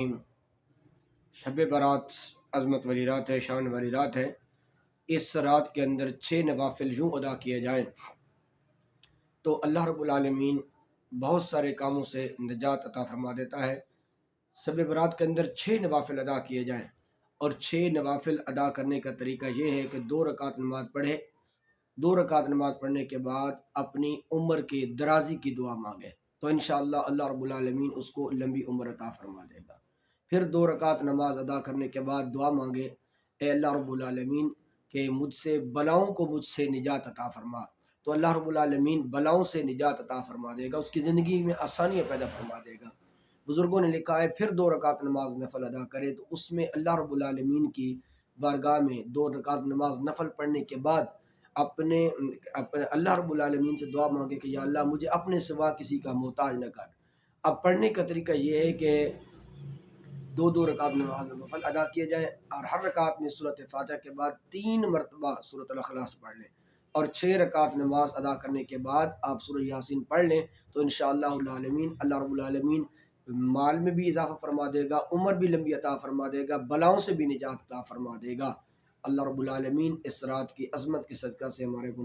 شب برات عظمت والی رات ہے، شان والی رات ہے۔ اس رات کے اندر 6 نوافل یوں ادا کیے جائیں تو اللہ رب العالمین بہت سارے کاموں سے نجات عطا فرما دیتا ہے۔ شب برات کے اندر 6 نوافل ادا کیے جائیں، اور 6 نوافل ادا کرنے کا طریقہ یہ ہے کہ 2 رکعت نماز پڑھے، 2 رکعت نماز پڑھنے کے بعد اپنی عمر کی درازی کی دعا مانگے تو انشاءاللہ اللہ رب العالمین اس کو لمبی عمر عطا فرما دے گا۔ پھر 2 رکعت نماز ادا کرنے کے بعد دعا مانگے، اے اللہ رب العالمین کہ مجھ سے بلاؤں کو مجھ سے نجات عطا فرما، تو اللہ رب العالمین بلاؤں سے نجات عطا فرما دے گا، اس کی زندگی میں آسانیاں پیدا فرما دے گا۔ بزرگوں نے لکھا ہے پھر 2 رکعت نماز نفل ادا کرے تو اس میں اللہ رب العالمین کی بارگاہ میں 2 رکعت نماز نفل پڑھنے کے بعد اپنے اللہ رب العالمین سے دعا مانگے کہ یا اللہ مجھے اپنے سوا کسی کا محتاج نہ کر۔ اب پڑھنے کا طریقہ یہ ہے کہ 2 رکعت نماز نفل ادا کیے جائیں، اور ہر رکعت میں سورۃ فاتحہ کے بعد 3 مرتبہ سورۃ الاخلاص پڑھ لیں، اور 6 رکعت نماز ادا کرنے کے بعد آپ سورہ یاسین پڑھ لیں تو انشاءاللہ العالمین اللہ رب العالمین مال میں بھی اضافہ فرما دے گا، عمر بھی لمبی عطا فرما دے گا، بلاؤں سے بھی نجات عطا فرما دے گا۔ اللہ رب العالمین اس رات کی عظمت کے صدقہ سے ہمارے